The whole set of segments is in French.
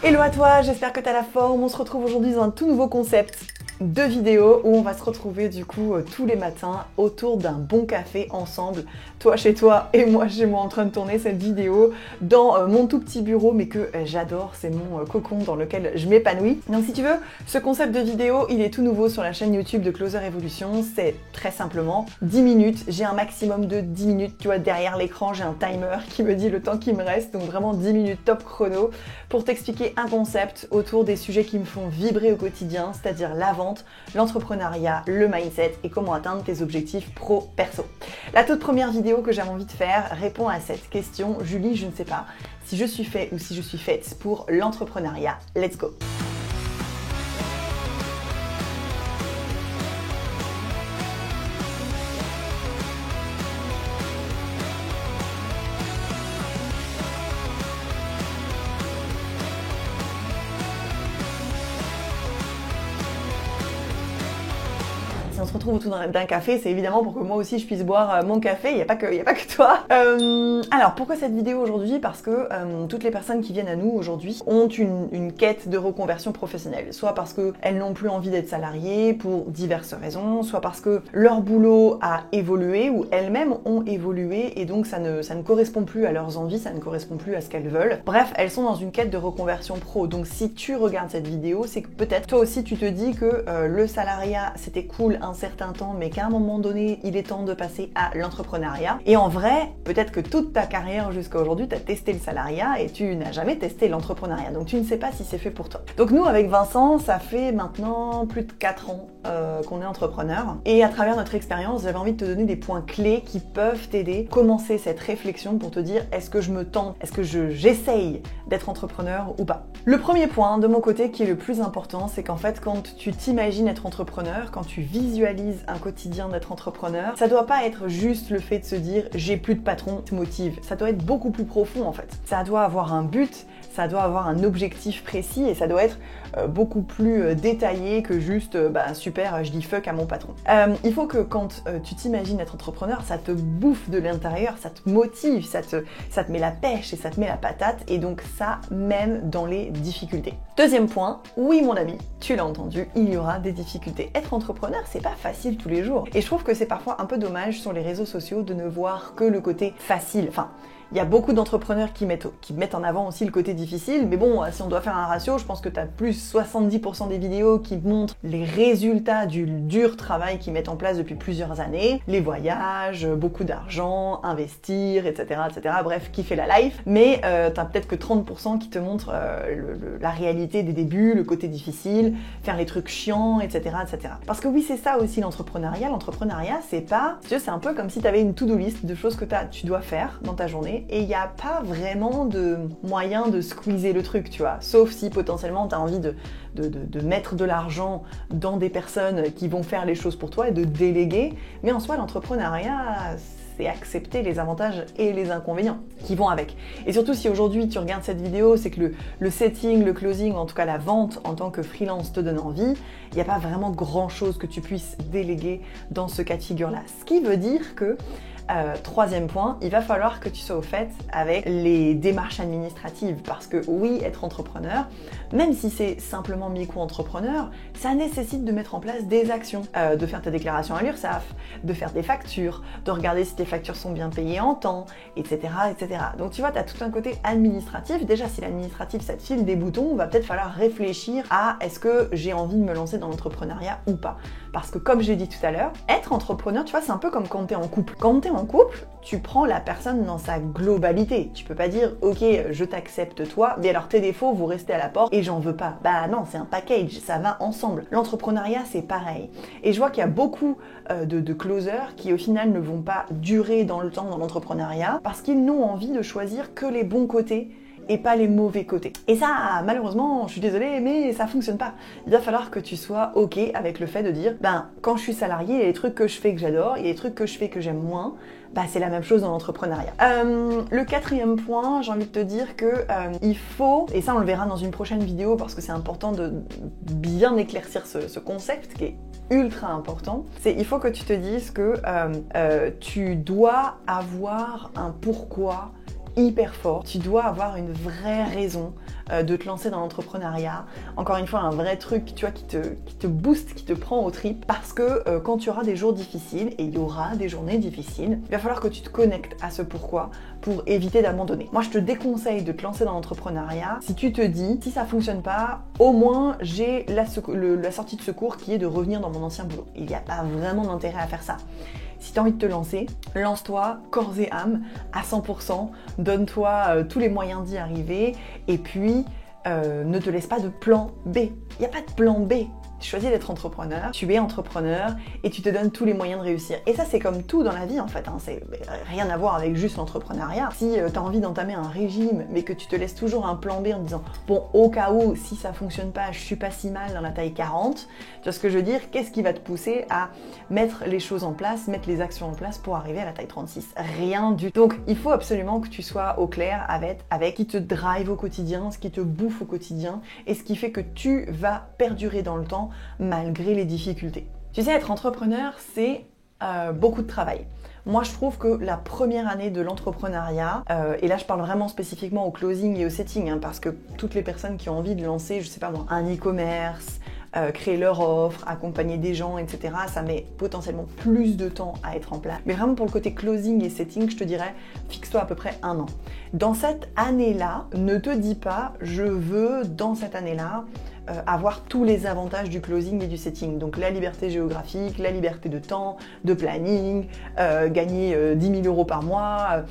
Hello à toi, j'espère que tu as la forme. On se retrouve aujourd'hui dans un tout nouveau concept de vidéo où on va se retrouver du coup tous les matins autour d'un bon café ensemble, toi chez toi et moi chez moi, en train de tourner cette vidéo dans mon tout petit bureau, mais que j'adore, c'est mon cocon dans lequel je m'épanouis. Donc si tu veux, ce concept de vidéo, il est tout nouveau sur la chaîne YouTube de Closer Evolution. C'est très simplement 10 minutes, j'ai un maximum de 10 minutes, tu vois, derrière l'écran j'ai un timer qui me dit le temps qui me reste, donc vraiment 10 minutes top chrono pour t'expliquer un concept autour des sujets qui me font vibrer au quotidien, c'est-à-dire la vente, l'entrepreneuriat, le mindset et comment atteindre tes objectifs pro-perso. La toute première vidéo que j'avais envie de faire répond à cette question. Julie, je ne sais pas si je suis fait ou si je suis faite pour l'entrepreneuriat. Let's go! On se retrouve autour d'un café, c'est évidemment pour que moi aussi je puisse boire mon café, il n'y a pas que toi. Alors pourquoi cette vidéo aujourd'hui? Parce que toutes les personnes qui viennent à nous aujourd'hui ont une quête de reconversion professionnelle, soit parce qu'elles n'ont plus envie d'être salariées pour diverses raisons, soit parce que leur boulot a évolué ou elles-mêmes ont évolué et donc ça ne correspond plus à leurs envies, ça ne correspond plus à ce qu'elles veulent. Bref, elles sont dans une quête de reconversion pro. Donc si tu regardes cette vidéo, c'est que peut-être toi aussi tu te dis que le salariat c'était cool un certain temps, mais qu'à un moment donné, il est temps de passer à l'entrepreneuriat. Et en vrai, peut-être que toute ta carrière jusqu'à aujourd'hui, tu as testé le salariat et tu n'as jamais testé l'entrepreneuriat. Donc tu ne sais pas si c'est fait pour toi. Donc nous, avec Vincent, ça fait maintenant plus de 4 ans qu'on est entrepreneur. Et à travers notre expérience, j'avais envie de te donner des points clés qui peuvent t'aider à commencer cette réflexion pour te dire, est-ce que je me tente, est-ce que j'essaye d'être entrepreneur ou pas? Le premier point de mon côté qui est le plus important, c'est qu'en fait, quand tu t'imagines être entrepreneur, quand tu visualises un quotidien d'être entrepreneur, ça doit pas être juste le fait de se dire j'ai plus de patron, te motive. Ça doit être beaucoup plus profond en fait. Ça doit avoir un but, ça doit avoir un objectif précis et ça doit être beaucoup plus détaillé que juste super, je dis fuck à mon patron. Il faut que quand tu t'imagines être entrepreneur, ça te bouffe de l'intérieur, ça te motive, ça te met la pêche et ça te met la patate, et donc ça même dans les difficultés. Deuxième point, oui mon ami, tu l'as entendu, il y aura des difficultés. Être entrepreneur, c'est pas facile tous les jours. Et je trouve que c'est parfois un peu dommage sur les réseaux sociaux de ne voir que le côté facile. Enfin, il y a beaucoup d'entrepreneurs qui mettent en avant aussi le côté difficile, mais bon, si on doit faire un ratio, je pense que tu as plus 70% des vidéos qui montrent les résultats du dur travail qu'ils mettent en place depuis plusieurs années, les voyages, beaucoup d'argent, investir, etc., etc. Bref, kiffer la life, mais tu as peut-être que 30% qui te montrent la réalité des débuts, le côté difficile, faire les trucs chiants, etc., etc. Parce que oui, c'est ça aussi l'entrepreneuriat. L'entrepreneuriat, c'est un peu comme si tu avais une to-do list de choses que tu dois faire dans ta journée, et il n'y a pas vraiment de moyen de squeezer le truc, tu vois. Sauf si potentiellement tu as envie de mettre de l'argent dans des personnes qui vont faire les choses pour toi et de déléguer. Mais en soi, l'entrepreneuriat, c'est accepter les avantages et les inconvénients qui vont avec. Et surtout si aujourd'hui tu regardes cette vidéo, c'est que le setting, le closing, en tout cas la vente en tant que freelance te donne envie, il n'y a pas vraiment grand chose que tu puisses déléguer dans ce cas de figure-là. Ce qui veut dire que troisième point, il va falloir que tu sois au fait avec les démarches administratives, parce que oui, être entrepreneur, même si c'est simplement micro-entrepreneur, ça nécessite de mettre en place des actions, de faire ta déclaration à l'URSSAF, de faire des factures, de regarder si tes factures sont bien payées en temps, etc., etc. Donc tu vois, tu as tout un côté administratif. Déjà, si l'administratif, ça te file des boutons, va peut-être falloir réfléchir à est-ce que j'ai envie de me lancer dans l'entrepreneuriat ou pas. Parce que comme j'ai dit tout à l'heure, être entrepreneur, tu vois, c'est un peu comme quand tu es en couple. Quand tu es en couple, tu prends la personne dans sa globalité. Tu peux pas dire, ok, je t'accepte toi, mais alors tes défauts, vous restez à la porte et j'en veux pas. Bah non, c'est un package, ça va ensemble. L'entrepreneuriat, c'est pareil. Et je vois qu'il y a beaucoup de closers qui au final ne vont pas durer dans le temps dans l'entrepreneuriat parce qu'ils n'ont envie de choisir que les bons côtés et pas les mauvais côtés. Et ça, malheureusement, je suis désolée, mais ça fonctionne pas. Il va falloir que tu sois ok avec le fait de dire, quand je suis salarié, il y a des trucs que je fais que j'adore, il y a des trucs que je fais que j'aime moins, c'est la même chose dans l'entrepreneuriat. Le quatrième point, j'ai envie de te dire que il faut, et ça on le verra dans une prochaine vidéo parce que c'est important de bien éclaircir ce concept qui est ultra important, c'est il faut que tu te dises que tu dois avoir un pourquoi hyper fort. Tu dois avoir une vraie raison de te lancer dans l'entrepreneuriat. Encore une fois, un vrai truc, tu vois, qui te booste, qui te prend au trip, parce que quand tu auras des jours difficiles, et il y aura des journées difficiles, il va falloir que tu te connectes à ce pourquoi pour éviter d'abandonner. Moi, je te déconseille de te lancer dans l'entrepreneuriat si tu te dis, si ça fonctionne pas, au moins j'ai la sortie de secours qui est de revenir dans mon ancien boulot. Il n'y a pas vraiment d'intérêt à faire ça. Si tu as envie de te lancer, lance-toi corps et âme à 100%, donne-toi tous les moyens d'y arriver et puis ne te laisse pas de plan B. Il n'y a pas de plan B. Tu choisis d'être entrepreneur, tu es entrepreneur et tu te donnes tous les moyens de réussir. Et ça, c'est comme tout dans la vie en fait, hein. C'est rien à voir avec juste l'entrepreneuriat. Si tu as envie d'entamer un régime mais que tu te laisses toujours un plan B en disant bon, au cas où, si ça fonctionne pas, je suis pas si mal dans la taille 40, tu vois ce que je veux dire? Qu'est-ce qui va te pousser à mettre les choses en place, mettre les actions en place pour arriver à la taille 36? Rien du tout. Donc, il faut absolument que tu sois au clair avec ce qui te drive au quotidien, ce qui te bouffe au quotidien et ce qui fait que tu vas perdurer dans le temps malgré les difficultés. Tu sais, être entrepreneur, c'est beaucoup de travail. Moi, je trouve que la première année de l'entrepreneuriat, et là je parle vraiment spécifiquement au closing et au setting, hein, parce que toutes les personnes qui ont envie de lancer, je sais pas moi, un e-commerce, créer leur offre, accompagner des gens, etc. Ça met potentiellement plus de temps à être en place. Mais vraiment pour le côté closing et setting, je te dirais, fixe-toi à peu près 1 an. Dans cette année-là, ne te dis pas, je veux dans cette année-là avoir tous les avantages du closing et du setting. Donc la liberté géographique, la liberté de temps, de planning, gagner 10 000 € par mois,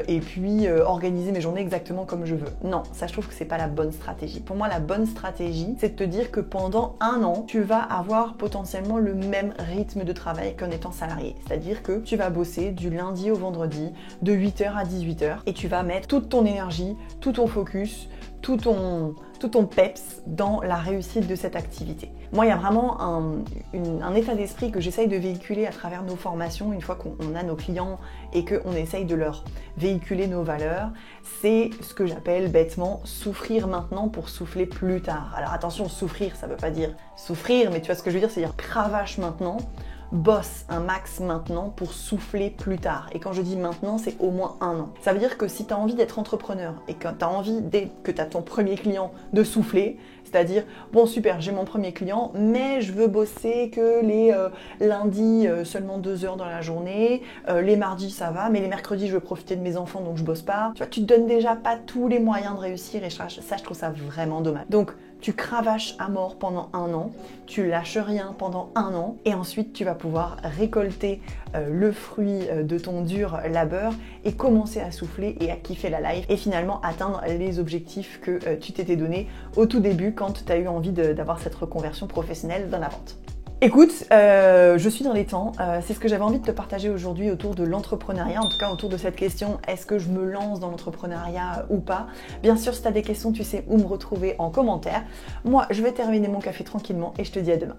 et puis organiser mes journées exactement comme je veux. Non, ça je trouve que c'est pas la bonne stratégie. Pour moi, la bonne stratégie, c'est de te dire que pendant 1 an, tu vas avoir potentiellement le même rythme de travail qu'en étant salarié. C'est-à-dire que tu vas bosser du lundi au vendredi, de 8h à 18h, et tu vas mettre toute ton énergie, tout ton focus, tout ton peps dans la réussite de cette activité. Moi, il y a vraiment un état d'esprit que j'essaye de véhiculer à travers nos formations, une fois qu'on a nos clients et qu'on essaye de leur véhiculer nos valeurs. C'est ce que j'appelle bêtement souffrir maintenant pour souffler plus tard. Alors attention, souffrir, ça veut pas dire souffrir, mais tu vois ce que je veux dire, c'est-à-dire cravache maintenant, bosse un max maintenant pour souffler plus tard. Et quand je dis maintenant, c'est au moins 1 an. Ça veut dire que si tu as envie d'être entrepreneur et que tu as envie, dès que tu as ton premier client, de souffler, c'est-à-dire, bon super, j'ai mon premier client, mais je veux bosser que les lundis seulement 2 heures dans la journée, les mardis ça va, mais les mercredis je veux profiter de mes enfants donc je bosse pas. Tu vois, tu te donnes déjà pas tous les moyens de réussir et ça je trouve ça vraiment dommage. Donc, tu cravaches à mort pendant 1 an, tu lâches rien pendant 1 an et ensuite tu vas pouvoir récolter le fruit de ton dur labeur et commencer à souffler et à kiffer la life et finalement atteindre les objectifs que tu t'étais donné au tout début quand tu as eu envie d'avoir cette reconversion professionnelle dans la vente. Écoute, je suis dans les temps, c'est ce que j'avais envie de te partager aujourd'hui autour de l'entrepreneuriat, en tout cas autour de cette question, est-ce que je me lance dans l'entrepreneuriat ou pas? Bien sûr, si tu as des questions, tu sais où me retrouver en commentaire. Moi, je vais terminer mon café tranquillement et je te dis à demain.